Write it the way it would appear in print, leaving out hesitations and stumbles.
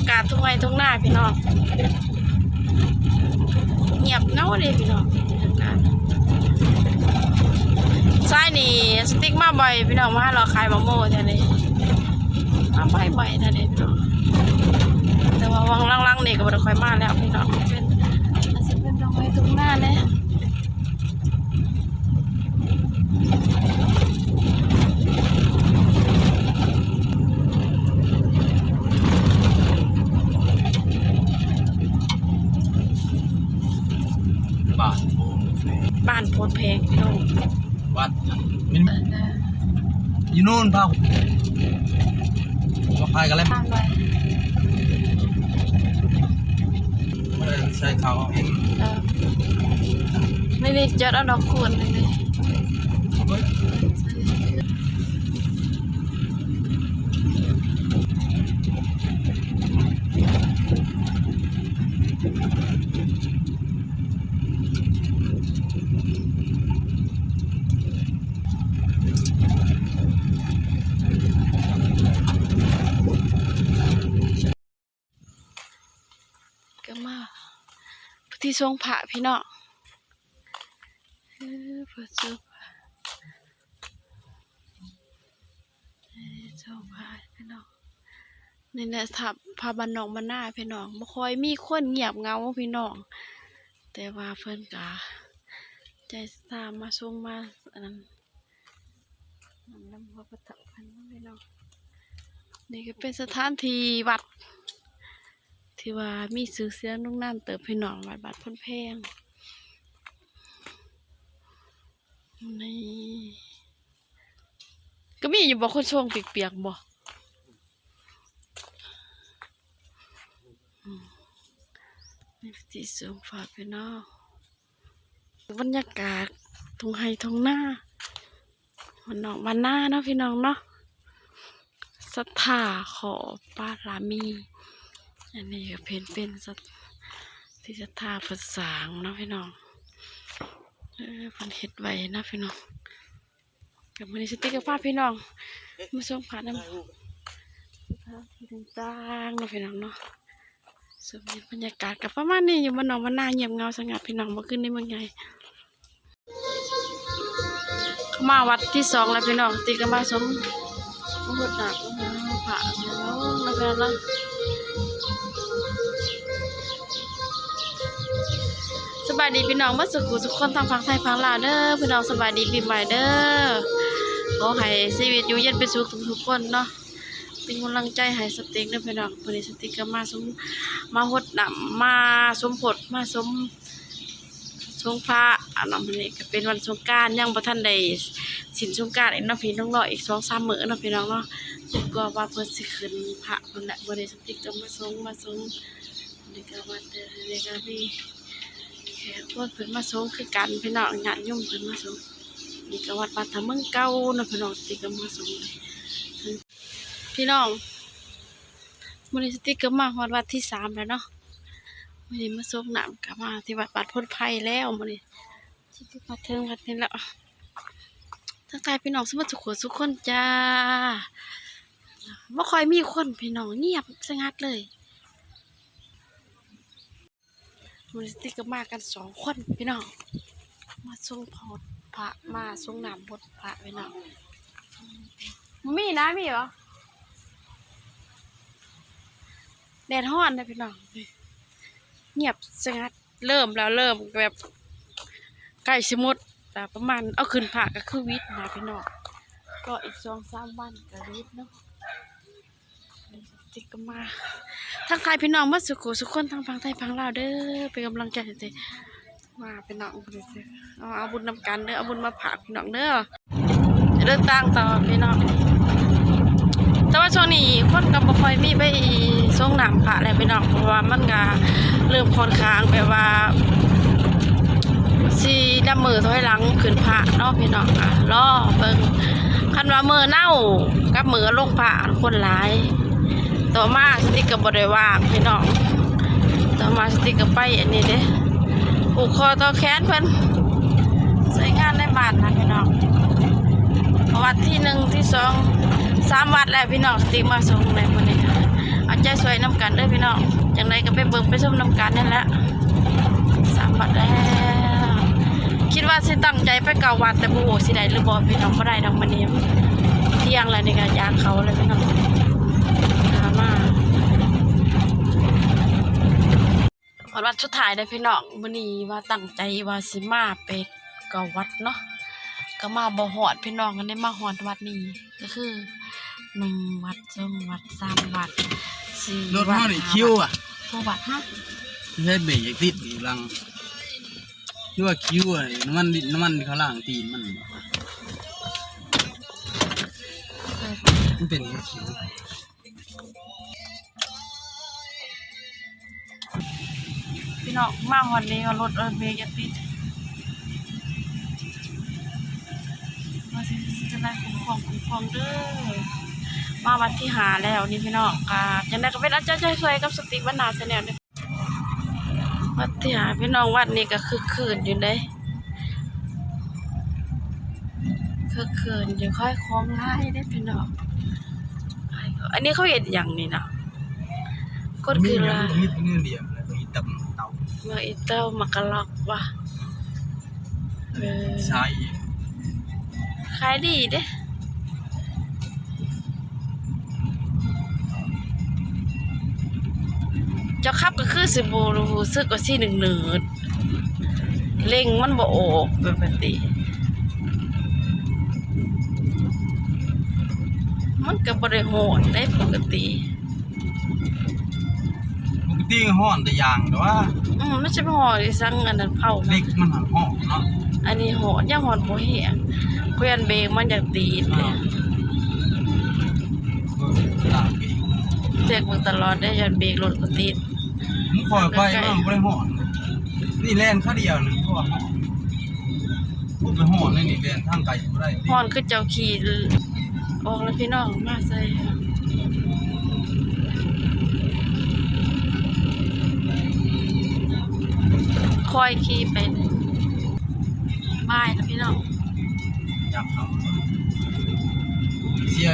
ากาศทุ่งไร่ทุ่งนาพี่น้องเงียบเงาเลยพี่น้องบรรยากาศซ้ายนี่สติ๊กมาบ่อยพี่น้องมาเราขายมะม่วงแท้เลยมาบ่อยแท้เลยแต่ว่าวังลังๆนี่ก็บ่ได้ค่อยมาแล้วพี่น้องเป็นทุ่งไร่ทุ่งนาเนี่ยบ้านโพนแพงพี่น้องวัดมินอยู่นู่นพ่อมาพายกันแล้วใส่เขาเองนี่จอดเอาดอกคูณเลยก็มาที่ทรงพระพี่น้องเปิดทรงพระพี่น้องนี่เนี่ยทับพาบันนองมาหน้าพี่น้องบ่ค่อยมีคนเงียบเงาพี่น้องแต่ว่าเพิ่นกะใจตามมาทรงมาอันนั้นน้ำพระพุทธพันธ์พี่น้องนี่ก็เป็นสถานที่วัดที่ว่ามีสื่อเสียงนุ่งน้ำเติบพี่น้องวัดบาดพ้นแพงนี่ก็มีอยู่บ่คนช่วงเปียกๆบ่นี่ที่สูงฝากพี่น้องบรรยากาศทุ่งไร่ทุ่งนาวันนอกวันหน้าเนาะพี่น้องเนาะศรัทธาขอป้ารามีอันนี้ก็เป็นที่ศรัทธาภาษาเนาะพี่น้องพันเฮ็ดไว้นะพี่น้องกับมันนี้สติ๊กเกอร์ภาพพี่น้องมาส่งผ่านน้ำที่ต่างๆเนาะพี่น้องเนาะสมบรรยากาศกับประมาณนี้อยู่บ้านนอกบ้านนาเงียบเงาสงัดพี่น้องมาขึ้นในเมืองใหญ่มาวัดที่2แล้วพี่น้องสติ๊กเกอร์มาสมพระพุทธพระแล้วก็สบายดีพี่น้องเมื่อสุขุสุขคนทางฝั่งไทยฝั่งลาวเด้อพี่น้องสบายดีปีใหม่เด้อขอให้ชีวิตอยู่เย็นเป็นสุขทุกคนเนาะเป็นกำลังใจให้สติ๊กเด้อพี่น้องวันนี้สติ๊กก็มาหดน้ำมาสมผลมาสมพระอันนั้นนี่ก็เป็นวันสงกรานต์ยังบ่ทันได้สิ้นสงกรานต์อีกเนาะพี่น้องรออีก 2-3 มื้อเนาะพี่น้องเนาะก็ว่าเพิ่นสิขึ้นพระนั่นแหละวันนี้สติ๊กก็มาส่งนี่ก็วัดเด้อนี่ก็มีแขกเพิ่นมาส่งคือกันพี่น้องญาติโยมเพิ่นมาส่งนี่ก็วัดบ้านทำเมืองเก่าเนาะพี่น้องสติ๊กก็มาส่งพี่น้องวันนี้สติ๊กก็มาวัดที่3แล้วเนาะวันนี้มาส่งน้ำกับมาที่วัดบาดพ้นภัยแล้ววันนี้ที่มาถึงวัดนี้แล้วทักทายพี่น้องสมัครสุขคนจ้าไม่ค่อยมีคนพี่น้องเงียบสงัดเลยวันนี้สติ๊กก็มากัน2 คนพี่น้องมาส่งพระมาส่งน้ำบดพระพี่น้องมีนะมีเหรอแดดร้อนนะพี่น้องเงียบสงัดเริ่มแบบใกล้สมุดแต่ประมาณเอาขึ้นผ่าก็คือวิทย์นะพี่น้องก็อีก2-3 วันก็วิทย์เนาะจิกก็มาทักทายพี่น้องมาสุขคนทางฝั่งไทยฝั่งลาวเด้อเป็นกำลังใจให้มาพี่น้องเอาบุญนำกันเด้อเอาบุญมาผ่าพี่น้องเด้อเดินทางต่อพี่น้องแต่ว่าช่วงนี้คนก็บ่ค่อยมีไปส่งน้ำพระแล้วพี่น้องเพราะว่ามันก็เริ่มค่อนข้างแบบว่าสิดำมือถอยหลังขึ้นพระเนาะพี่น้องค่ะรอเบิ่งคันว่ามือเน่ากับมือลงพระคนหลายต่อมาสติ๊กก็บ่ได้ว่างพี่น้องต่อมาสติ๊กก็ไปอันนี้เด้ผูกคอต่อแขนเพิ่นใช้งานในบ้านนะพี่น้องวัดที่1ที่2 3 วัดแล้วพี่น้องสติ๊กมาส่งในวันนี้ เอาใจสวยน้ำกันเด้อพี่น้องจังไดก็ไปเบิ่งไปชมน้ำกันนั่นแหละ3 วัดแล้วคิดว่าสิตั้งใจไป9 วัดแต่บ่ฮู้สิได้หรือบ่พี่น้องบ่ได้ดอกมื้อนี้เที่ยงแล้วนี่ก็อยากเขาเลยพี่น้องหามาวัดสุดท้ายเด้อพี่น้องมื้อนี้ว่าตั้งใจว่าสิมาไป9 วัดเนาะก็มาบ่ฮอดพี่น้องก็ได้มาฮอดวัดนี้ก็คือ1 วัด2 วัด3 วัด4 รถเฮานี่คิวอ่ะ 6 วัดฮะ ไม่ใช่เบรกติดอยู่หลังหรือว่าคิวอ่ะน้ำมันเขาล่างตีนมันเป็นคิว พี่น้องมาฮอดนี้ว่ารถเบรกจะติดว่าสิจะได้คุ้มครองเด้อมาวัดที่หาแล้วนี่พี่น้องจังได๋ก็เป็นอาจารย์ใจสวยกับสติบรรณาแชนแนลเด้อวัดที่หาพี่น้องวัดนี้ก็คึกคืนอยู่เด้คึกคืนอยู่ค่อยคมไล่เด้พี่น้องอันนี้เขาเฮ็ดหยังนี่น่ะกดคือละ มีเงินเดียวแล้วมีตำเต่า เมื่ออีเต้ามากระลอกว่ะใช่ ขายดีเด้เจ้าขับก็คือสิบ่รู้สึกว่าสิหนืดเร่งมันบ่โอกปกติมันก็บ่ได้โหดได้ปกติ ห้อนแต่ยางแต่ว่า มันจะบ่โหดอีสังอันนั้นเผา เล็กมันหันห้องเนาะ อันนี้โหดยังโหดบ่เหี้ยเพื่อนเบรกมันอยากตีดเนี่ย ต่างกัน เรียกมึงตลอดได้ยันเบรกรถก็ติด มึงปล่อยไปมันไม่ได้ห่อนนี่แล่นข้าเดียวหนึ่งเพราะว่าห่อนพูดไปห่อนเลยนี่แล่นทางไกลก็ได้ ฮอนคือเจ้าขี่ออกแล้วพี่น้องมาใส่คอยขี่ไปบายแล้วพี่น้อง จับเขาเสีย